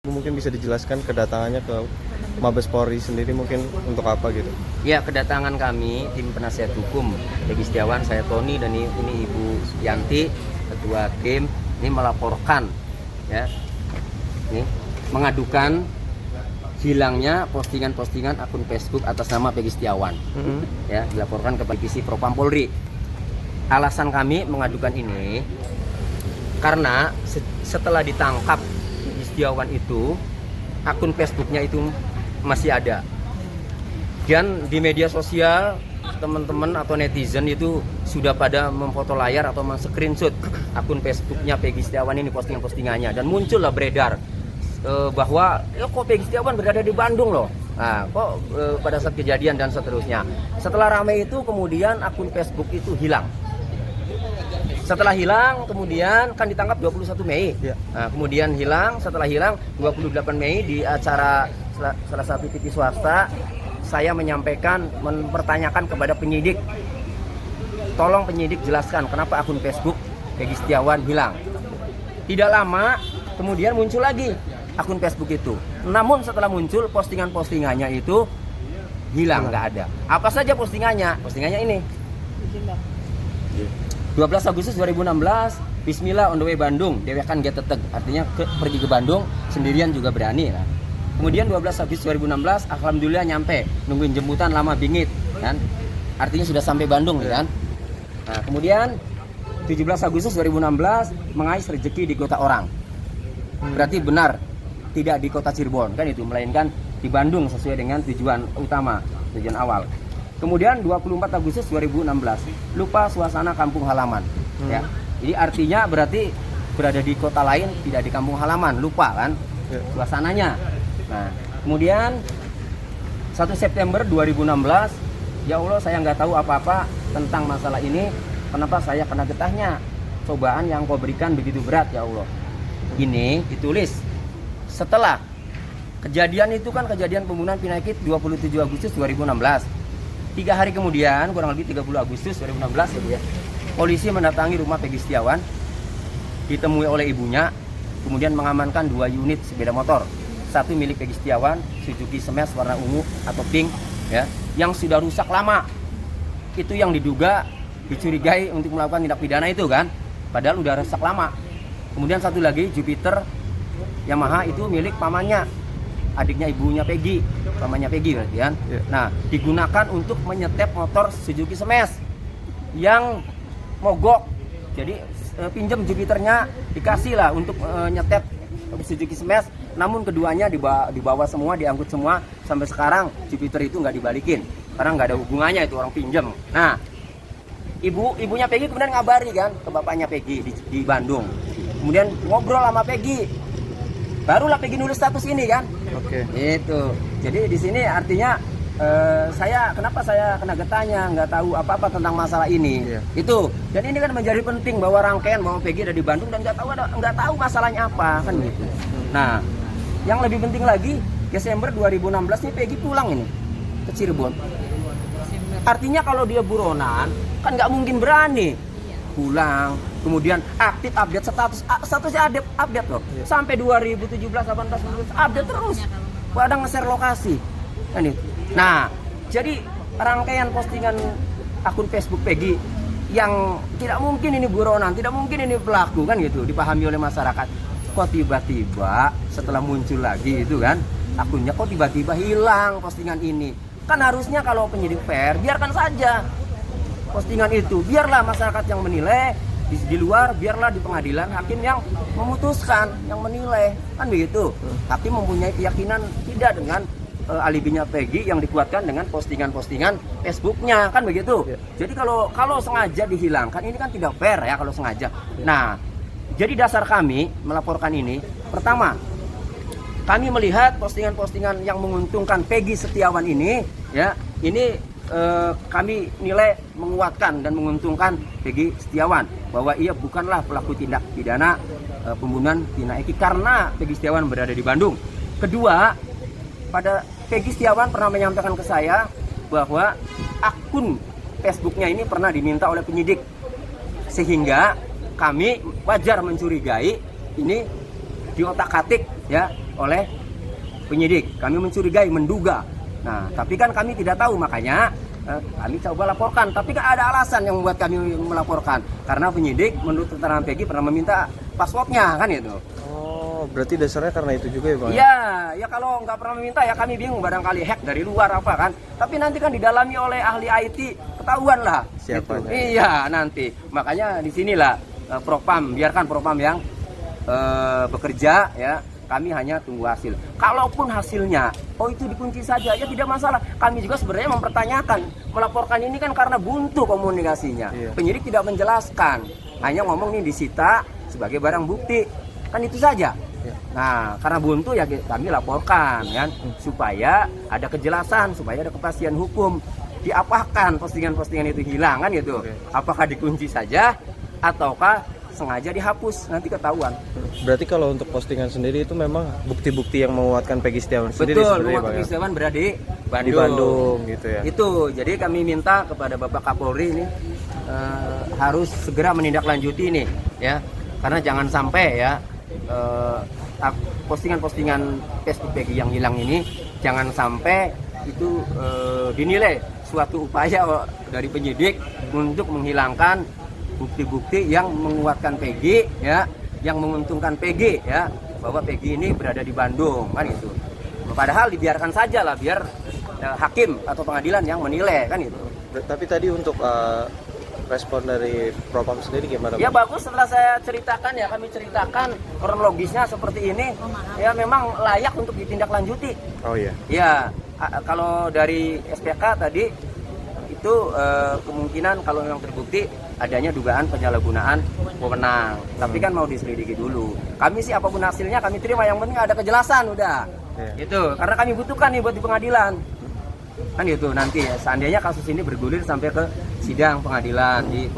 Mungkin bisa dijelaskan kedatangannya ke Mabes Polri sendiri mungkin untuk apa gitu? Ya, kedatangan kami tim penasihat hukum Peggy Setiawan, saya Tony dan ini Ibu Yanti, ketua tim, ini melaporkan ya, ini mengadukan hilangnya postingan-postingan akun Facebook atas nama Peggy Setiawan. Ya, dilaporkan kepada Divisi Propam Polri. Alasan kami mengadukan ini karena setelah ditangkap Peggy Setiawan itu, akun Facebooknya itu masih ada. Dan di media sosial teman-teman atau netizen itu sudah pada memfoto layar atau men-screenshot akun Facebooknya Peggy Setiawan ini, postingan-postingannya, dan muncullah beredar bahwa kok Peggy Setiawan berada di Bandung loh. Nah, kok pada saat kejadian dan seterusnya. Setelah ramai itu kemudian akun Facebook itu hilang. Setelah hilang kemudian kan ditangkap 21 Mei. Ya. Nah, kemudian hilang, setelah hilang 28 Mei di acara salah satu TV swasta, saya menyampaikan, mempertanyakan kepada penyidik, tolong penyidik jelaskan kenapa akun Facebook Peggy Setiawan hilang. Tidak lama kemudian muncul lagi akun Facebook itu. Namun setelah muncul, postingan-postingannya itu hilang, nggak ada. Apa saja postingannya? Postingannya ini. 12 Agustus 2016, Bismillah on the way Bandung, dewekan get teteg, artinya pergi ke Bandung sendirian juga berani lah. Kemudian 12 Agustus 2016, alhamdulillah nyampe, nungguin jemputan lama bingit kan, artinya sudah sampai Bandung kan. Nah, kemudian 17 Agustus 2016 mengais rezeki di kota orang, berarti benar tidak di kota Cirebon kan itu, melainkan di Bandung sesuai dengan tujuan utama, tujuan awal. Kemudian 24 Agustus 2016 lupa suasana kampung halaman ya. Jadi artinya berarti berada di kota lain, tidak di kampung halaman, lupa kan suasananya. Nah, kemudian 1 September 2016, ya Allah saya nggak tahu apa-apa tentang masalah ini, kenapa saya kena getahnya, cobaan yang kau berikan begitu berat ya Allah. Ini ditulis setelah kejadian itu kan, kejadian pembunuhan Pinakit 27 Agustus 2016. 3 hari kemudian, kurang lebih 30 Agustus 2016 ya Bu ya, polisi mendatangi rumah Peggy Setiawan, ditemui oleh ibunya, kemudian mengamankan 2 unit sepeda motor, satu milik Peggy Setiawan, Suzuki Smash warna ungu atau pink ya, yang sudah rusak lama. Itu yang diduga dicurigai untuk melakukan tindak pidana itu kan, padahal udah rusak lama. Kemudian satu lagi Jupiter Yamaha, itu milik pamannya, adiknya ibunya Peggy, pamannya Peggy berarti kan. Nah, digunakan untuk menyetep motor Suzuki Smash yang mogok. Jadi pinjam Jupiternya, dikasih lah untuk nyetep Suzuki Smash. Namun keduanya dibawa semua, diangkut semua. Sampai sekarang Jupiter itu nggak dibalikin karena nggak ada hubungannya, itu orang pinjam. Nah, ibunya Peggy kemudian ngabari kan ke bapaknya Peggy di Bandung. Kemudian ngobrol sama Peggy. Barulah Peggy nulis status ini kan. Oke. Itu. Jadi di sini artinya kenapa saya kena getahnya, nggak tahu apa-apa tentang masalah ini. Iya. Itu. Dan ini kan menjadi penting bahwa rangkaian bahwa Peggy ada di Bandung dan nggak tahu masalahnya apa kan gitu. Nah, yang lebih penting lagi, Desember 2016 nih Peggy pulang ini ke Cirebon. Artinya kalau dia buronan kan nggak mungkin berani pulang, kemudian aktif update statusnya update loh, sampai 2017, 18, 19 update terus, kadang nge-share lokasi kan itu. Nah, jadi rangkaian postingan akun Facebook Peggy yang tidak mungkin ini buronan, tidak mungkin ini pelaku kan gitu, dipahami oleh masyarakat. Kok tiba-tiba setelah muncul lagi itu kan akunnya, kok tiba-tiba hilang postingan ini? Kan harusnya kalau penyidik fair, biarkan saja postingan itu, biarlah masyarakat yang menilai, di luar biarlah di pengadilan hakim yang memutuskan, yang menilai kan begitu. Hakim mempunyai keyakinan tidak dengan alibinya Peggy yang dikuatkan dengan postingan-postingan Facebooknya kan begitu. Jadi kalau sengaja dihilangkan ini kan tidak fair ya kalau sengaja. Nah, jadi dasar kami melaporkan ini, pertama, kami melihat postingan-postingan yang menguntungkan Peggy Setiawan ini ya, ini kami nilai menguatkan dan menguntungkan Peggy Setiawan, bahwa ia bukanlah pelaku tindak pidana pembunuhan Vina Eki karena Peggy Setiawan berada di Bandung. Kedua, pada Peggy Setiawan pernah menyampaikan ke saya bahwa akun Facebooknya ini pernah diminta oleh penyidik, sehingga kami wajar mencurigai ini diotak-atik ya, oleh penyidik. Kami mencurigai, menduga. Nah, tapi kan kami tidak tahu, makanya kami coba laporkan. Tapi kan ada alasan yang membuat kami melaporkan. Karena penyidik menurut keterangan Peggy pernah meminta passwordnya, kan itu. Oh, berarti dasarnya karena itu juga ya Bang? Iya, ya kalau nggak pernah meminta ya kami bingung, barangkali hack dari luar apa kan. Tapi nanti kan didalami oleh ahli IT, ketahuan lah. Siapanya? Gitu. Iya, nanti. Makanya di sinilah Propam, biarkan Propam yang bekerja ya. Kami hanya tunggu hasil. Kalaupun hasilnya, oh itu dikunci saja, ya tidak masalah. Kami juga sebenarnya mempertanyakan, melaporkan ini kan karena buntu komunikasinya. Iya. Penyidik tidak menjelaskan, hanya ngomong nih disita sebagai barang bukti, kan itu saja. Iya. Nah, karena buntu ya kami laporkan, kan, supaya ada kejelasan, supaya ada kepastian hukum. Diapakan postingan-postingan itu hilang, kan gitu. Oke. Apakah dikunci saja, ataukah sengaja dihapus, nanti ketahuan. Berarti kalau untuk postingan sendiri itu memang bukti-bukti yang menguatkan Peggy Setiawan sendiri Betul, sebenarnya rumah Bang, Peggy ya? Setiawan berada di Bandung. Di Bandung gitu ya. Itu, jadi kami minta kepada Bapak Kapolri ini harus segera menindaklanjuti ini, ya, karena jangan sampai ya postingan-postingan Facebook Peggy yang hilang ini jangan sampai itu dinilai suatu upaya dari penyidik untuk menghilangkan bukti-bukti yang menguatkan Peggy, ya, yang menguntungkan Peggy, ya, bahwa Peggy ini berada di Bandung, kan itu. Padahal dibiarkan saja lah, biar hakim atau pengadilan yang menilai, kan itu. Tapi tadi untuk respon dari Propam sendiri gimana Ya Bang? bagus, setelah saya ceritakan, ya kami ceritakan kronologisnya seperti ini, ya memang layak untuk ditindaklanjuti. Oh iya. Ya, kalau dari SPK tadi itu kemungkinan kalau memang terbukti adanya dugaan penyalahgunaan wewenang. Tapi kan mau diselidiki dulu. Kami sih apapun hasilnya kami terima, yang penting ada kejelasan udah. Iya. Itu karena kami butuhkan nih buat di pengadilan. Kan itu nanti ya, seandainya kasus ini bergulir sampai ke sidang pengadilan di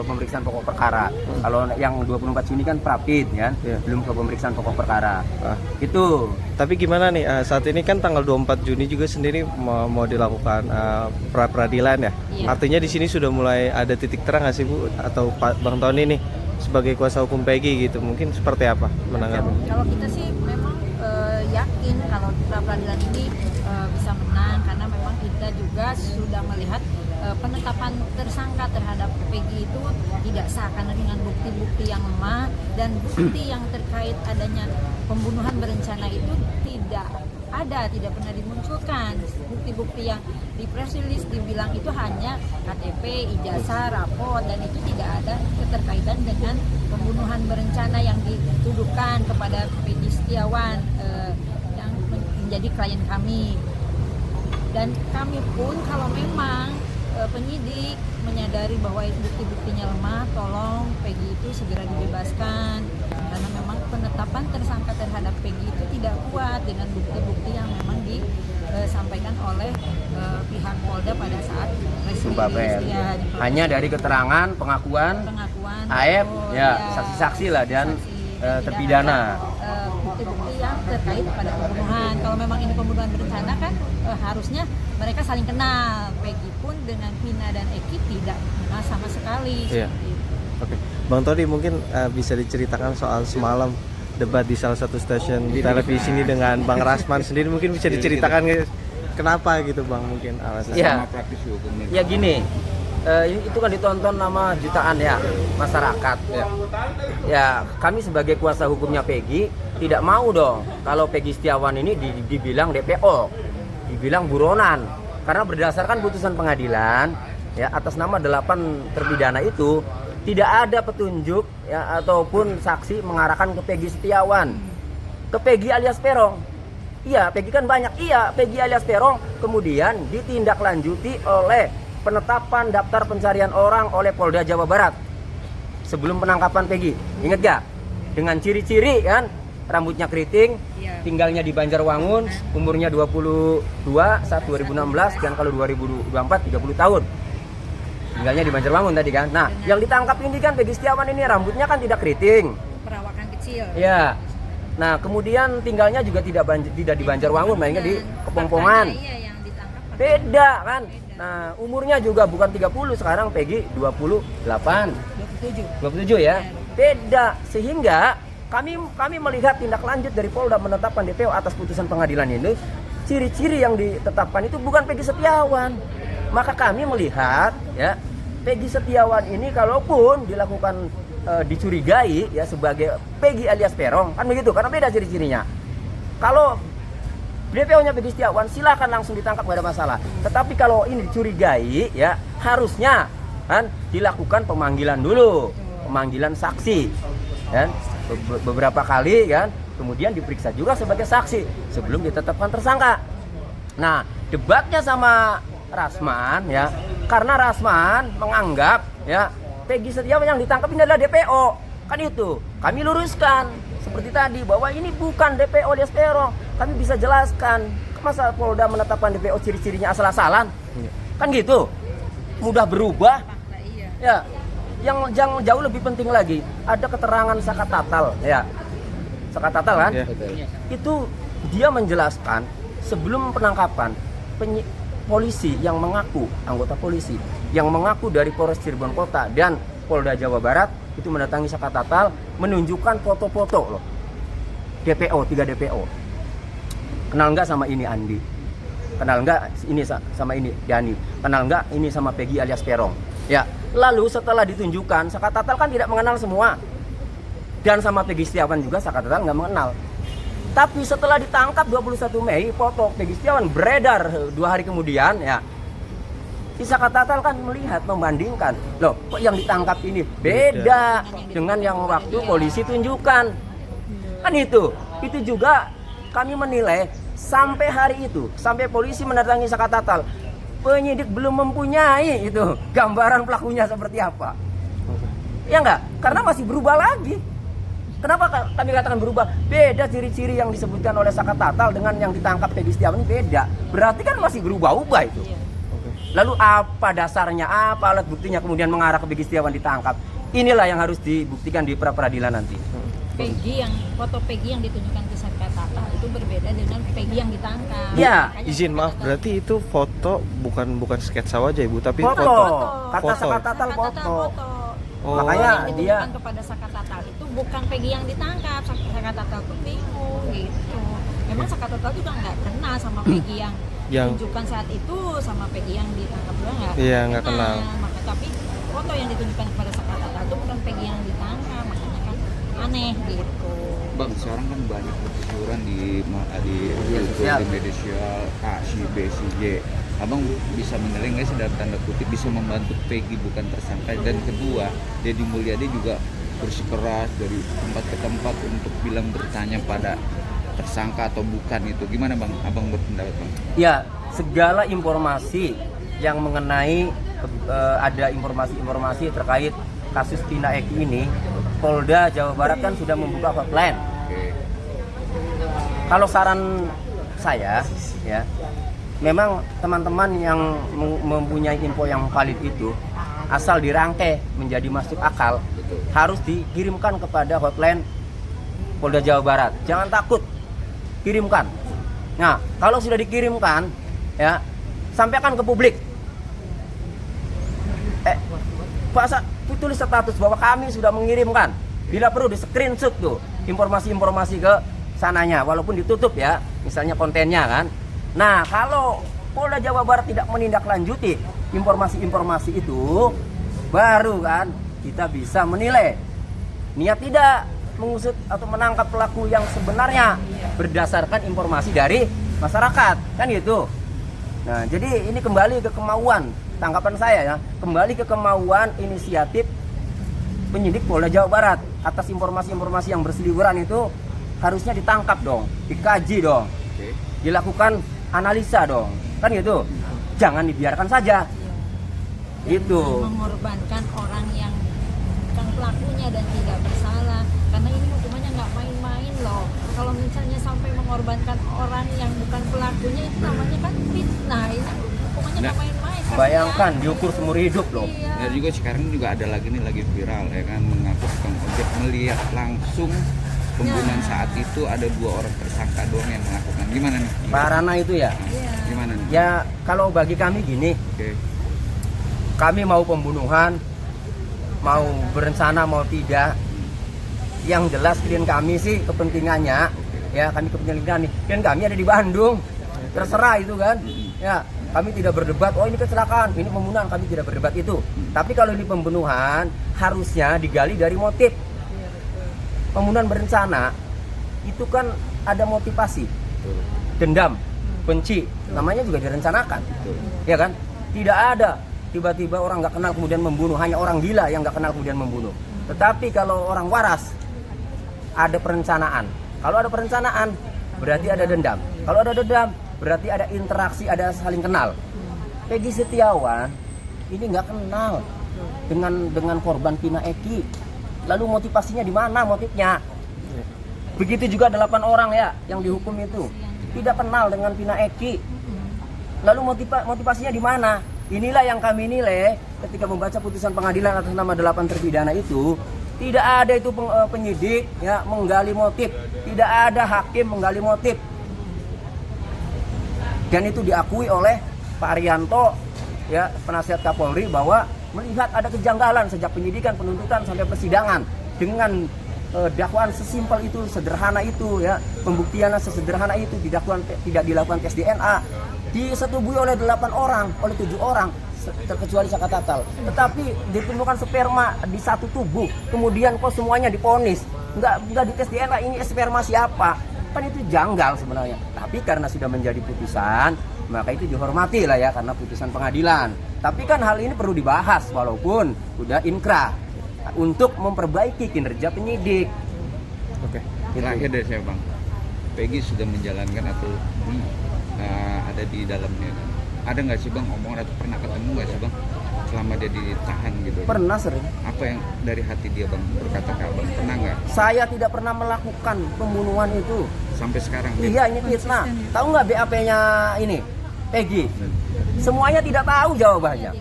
pemeriksaan pokok perkara. Kalau yang 24 Juni kan prapid kan, Iya. belum ke pemeriksaan pokok perkara. Ah. Itu. Tapi gimana nih, saat ini kan tanggal 24 Juni juga sendiri mau dilakukan pra-peradilan ya? Iya. Artinya di sini sudah mulai ada titik terang nggak sih Bu? Atau Pak Bang Tony nih sebagai kuasa hukum Peggy gitu, mungkin seperti apa menanggapi? Kalau kita sih memang yakin kalau pra-peradilan ini bisa menang, karena memang kita juga sudah melihat penetapan tersangka terhadap Peggy itu tidak sah karena dengan bukti-bukti yang lemah dan bukti yang terkait adanya pembunuhan berencana itu tidak pernah dimunculkan. Bukti-bukti yang di press release dibilang itu hanya KTP, ijazah, rapor, dan itu tidak ada keterkaitan dengan pembunuhan berencana yang dituduhkan kepada Peggy Setiawan yang menjadi klien kami. Dan kami pun kalau memang penyidik menyadari bahwa bukti-buktinya lemah, tolong Peggy itu segera dibebaskan, karena memang penetapan tersangka terhadap Peggy itu tidak kuat dengan bukti-bukti yang memang disampaikan oleh pihak Polda pada saat Sumpah pers. ya, Hanya dari keterangan, pengakuan AF, ya, saksi-saksi lah dan terpidana. Bukti-bukti yang terkait pada pembunuhan. Kalau memang ini pembunuhan berencana kan harusnya mereka saling kenal. Peggy pun dengan Vina dan Eki tidak kenal sama sekali. Iya. Oke, Bang Tony mungkin bisa diceritakan soal semalam debat di salah satu stasiun televisi ini dengan Bang Rasman sendiri, mungkin bisa diceritakan kenapa gitu Bang, mungkin alasannya. Ya, ya gini, itu kan ditonton nama jutaan ya masyarakat. Ya, kami sebagai kuasa hukumnya Peggy tidak mau dong kalau Peggy Setiawan ini dibilang DPO, dibilang buronan, karena berdasarkan putusan pengadilan ya atas nama 8 terpidana itu tidak ada petunjuk ya ataupun saksi mengarahkan ke Peggy Setiawan, ke Peggy alias Peron. Iya, Peggy kan banyak. Iya, Peggy alias Peron kemudian ditindaklanjuti oleh penetapan daftar pencarian orang oleh Polda Jawa Barat sebelum penangkapan Peggy. Ingat gak? Dengan ciri-ciri kan, rambutnya keriting, tinggalnya di Banjarwangun, umurnya 22, saat 2016, dan kalau 2024 30 tahun. Tinggalnya di Banjarwangun tadi kan. Nah, yang ditangkap ini kan Peggy Setiawan ini rambutnya kan tidak keriting. Perawakan kecil. Ya. Nah, kemudian tinggalnya juga tidak di Banjarwangun, mainnya di Kepongpongan. Iya, yang ditangkap. Beda kan. Nah, umurnya juga bukan 30, sekarang Peggy 28. 27 ya. Beda. Sehingga kami melihat tindak lanjut dari Polda menetapkan DPO atas putusan pengadilan ini, ciri-ciri yang ditetapkan itu bukan Peggy Setiawan. Maka kami melihat ya Peggy Setiawan ini kalaupun dilakukan dicurigai ya sebagai Peggy alias Peron kan begitu, karena beda ciri-cirinya. Kalau DPO-nya Peggy Setiawan silakan langsung ditangkap, gak ada masalah. Tetapi kalau ini dicurigai ya harusnya kan dilakukan pemanggilan dulu, pemanggilan saksi kan beberapa kali kan, kemudian diperiksa juga sebagai saksi sebelum ditetapkan tersangka. Nah, debatnya sama Rasman ya, karena Rasman menganggap ya Peggy Setiawan yang ditangkap ini adalah DPO. Kan itu, kami luruskan seperti tadi bahwa ini bukan DPO alias Peron. Kami bisa jelaskan, masa Polda menetapkan DPO ciri-cirinya asal-asalan? Kan gitu. Mudah berubah. Ya. Yang jauh lebih penting lagi, ada keterangan Sakat Tatal ya. Sakat Tatal kan? Itu dia menjelaskan sebelum penangkapan polisi yang mengaku, anggota polisi yang mengaku dari Polres Cirebon Kota dan Polda Jawa Barat itu mendatangi Sakat Tatal, menunjukkan foto-foto loh. DPO, 3 DPO. Kenal nggak sama ini Andi? Kenal nggak ini sama ini Dani? Kenal nggak ini sama Peggy alias Peron? Ya, lalu setelah ditunjukkan, Sakat Tatal kan tidak mengenal semua. Dan sama Peggy Setiawan juga Sakat Tatal nggak mengenal. Tapi setelah ditangkap 21 Mei, foto Peggy Setiawan beredar 2 hari kemudian ya. Si Sakat Tatal kan melihat, membandingkan. Loh, kok yang ditangkap ini beda dengan yang waktu polisi tunjukkan. Kan itu juga kami menilai sampai hari itu, sampai polisi mendatangi Sakat Tatal, penyidik belum mempunyai itu gambaran pelakunya seperti apa. Ya enggak? Karena masih berubah lagi. Kenapa kami katakan berubah? Beda ciri-ciri yang disebutkan oleh Sakat Tatal dengan yang ditangkap Peggy Setiawan ini beda. Berarti kan masih berubah-ubah itu. Lalu apa dasarnya, apa alat buktinya kemudian mengarah ke Peggy Setiawan ditangkap? Inilah yang harus dibuktikan di pra-peradilan nanti. Foto Peggy yang ditunjukkan ke Sakat Tatal itu berbeda dengan Peggy yang ditangkap. Ya, Izin maaf, berarti itu foto bukan sketsa wajah Ibu, tapi foto. Kata Foto. Sakat Tatal foto. Oh. Makanya yang dia ditunjukkan kepada Sakat Tatal itu bukan Peggy yang ditangkap. Sakat Tatal tuh bingung gitu. Memang Sakat Tatal juga nggak kenal sama Peggy yang ditunjukkan saat itu, sama Peggy yang ditangkap juga nggak. Iya, nggak kenal. Tapi foto yang ditunjukkan kepada Sakat Tatal itu bukan Peggy yang ditangkap, makanya kan aneh gitu. Bang, sekarang kan banyak pertujuran di media sosial A, si B, si J. Abang bisa menilai nggak sih dalam tanda kutip bisa membantu Peggy bukan tersangka? Dan kedua, Deddy Mulyadi juga bersikeras dari tempat ke tempat untuk bilang bertanya pada tersangka atau bukan itu. Gimana Bang? Abang berpendapat Bang? ya segala informasi yang mengenai ada informasi-informasi terkait kasus Tina Eki ini, Polda Jawa Barat kan sudah membuka hotline. Kalau saran saya ya, memang teman-teman yang mempunyai info yang valid itu asal dirangkai menjadi masuk akal harus dikirimkan kepada hotline Polda Jawa Barat. Jangan takut, kirimkan. Nah, kalau sudah dikirimkan ya, sampaikan ke publik. Tulis status bahwa kami sudah mengirimkan. Bila perlu di screenshot tuh informasi-informasi ke sananya, walaupun ditutup ya, misalnya kontennya kan. Nah, kalau Polda Jawa Barat tidak menindaklanjuti informasi-informasi itu, baru kan kita bisa menilai niat tidak mengusut atau menangkap pelaku yang sebenarnya berdasarkan informasi dari masyarakat, kan gitu. Nah, jadi ini kembali ke kemauan, tanggapan saya ya, kembali ke kemauan inisiatif penyidik Polda Jawa Barat. Atas informasi-informasi yang berseliweran itu harusnya ditangkap dong, dikaji dong, dilakukan analisa dong, kan gitu. Jangan dibiarkan saja, gitu. Mengorbankan orang yang bukan pelakunya dan tidak bersalah, karena ini hukumannya nggak main-main loh. Kalau misalnya sampai mengorbankan orang yang bukan pelakunya, itu namanya kan fitnah. Ini hukumannya nggak main-main. Bayangkan diukur seumur hidup loh. Dan juga sekarang juga ada lagi nih, lagi viral ya kan, mengaku tukang ojek melihat langsung pembunuhan saat itu ada 2 orang tersangka doang yang melakukan. Gimana nih? Pak Rana itu ya. Gimana nih? Ya kalau bagi kami gini, kami mau pembunuhan, mau berencana mau tidak, yang jelas klien kami sih kepentingannya, ya kami kepentingan nih, klien kami ada di Bandung, terserah itu kan, ya kami tidak berdebat, oh ini kecelakaan, ini pembunuhan, kami tidak berdebat itu. Tapi kalau ini pembunuhan, harusnya digali dari motif. Pembunuhan berencana, itu kan ada motivasi, dendam, benci, namanya juga direncanakan, ya kan? Tidak ada tiba-tiba orang nggak kenal kemudian membunuh, hanya orang gila yang nggak kenal kemudian membunuh. Tetapi kalau orang waras, ada perencanaan. Kalau ada perencanaan, berarti ada dendam. Kalau ada dendam, berarti ada interaksi, ada saling kenal. Peggy Setiawan ini nggak kenal dengan korban Pina Eki. Lalu motivasinya di mana motifnya? Begitu juga 8 orang ya yang dihukum itu tidak kenal dengan Pina Eki. Lalu motivasinya di mana? Inilah yang kami nilai ketika membaca putusan pengadilan atas nama 8 terpidana itu, tidak ada itu penyidik ya menggali motif, tidak ada hakim menggali motif. Dan itu diakui oleh Pak Arianto ya, penasihat Kapolri, bahwa melihat ada kejanggalan sejak penyidikan, penuntutan sampai persidangan dengan dakwaan sesimpel itu, sederhana itu ya, pembuktiannya sesederhana itu, tidak dilakukan tes DNA, disetubui oleh 8 orang, oleh 7 orang terkecuali Saka Tatal. Tetapi ditemukan sperma di satu tubuh, kemudian kok semuanya diponis, nggak dites DNA, ini sperma siapa? Kan itu janggal sebenarnya. Tapi karena sudah menjadi putusan, maka itu dihormati lah ya, karena putusan pengadilan. Tapi kan hal ini perlu dibahas walaupun udah inkrah untuk memperbaiki kinerja penyidik. Oke. Terakhir dari saya Bang, Peggy sudah menjalankan atau ada di dalamnya, ada nggak sih Bang omongan atau pernah ketemu nggak sih Bang selama dia ditahan gitu? Pernah sering. Apa yang dari hati dia Bang berkata ke Abang? Pernah nggak? Saya tidak pernah melakukan pembunuhan itu. Sampai sekarang? Iya, ini fitnah. Tahu nggak BAP-nya ini Peggy? Semuanya tidak tahu jawabannya.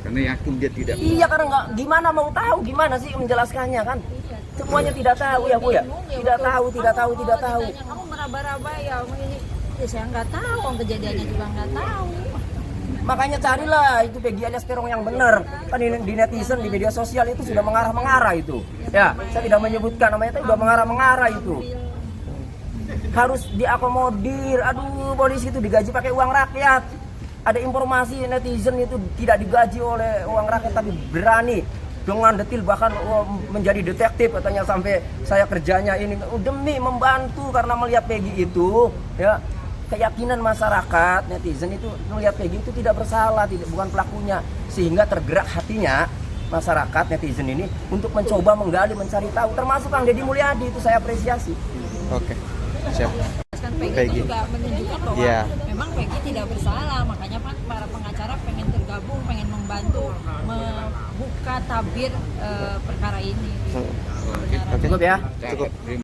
Karena yakin dia tidak. Iya, karena nggak, gimana mau tahu, gimana sih menjelaskannya kan? Semuanya tidak tahu ya Bu ya. Tidak tahu. Ditanya, kamu meraba-raba ya, ini ya saya nggak tahu, kejadiannya juga nggak tahu. Makanya carilah itu Peggy alias Peron yang benar. Kan di netizen, di media sosial itu sudah mengarah-mengarah itu. Ya, saya tidak menyebutkan namanya, itu sudah mengarah-mengarah itu. Harus diakomodir. Aduh, polisi itu digaji pakai uang rakyat. Ada informasi netizen itu tidak digaji oleh uang rakyat, tapi berani dengan detil, bahkan menjadi detektif katanya, sampai saya kerjanya ini demi membantu karena melihat Peggy itu ya, keyakinan masyarakat netizen itu melihat Peggy itu tidak bersalah, bukan pelakunya, sehingga tergerak hatinya masyarakat netizen ini untuk mencoba menggali, mencari tahu, termasuk Kang Deddy Mulyadi, itu saya apresiasi. Oke. Siap. Kan Peggy Peggy. itu juga menunjukkan bahwa memang Peggy tidak bersalah, makanya kan para pengacara pengen tergabung, pengen membantu membuka tabir perkara ini. Oke. Cukup ya. Cukup.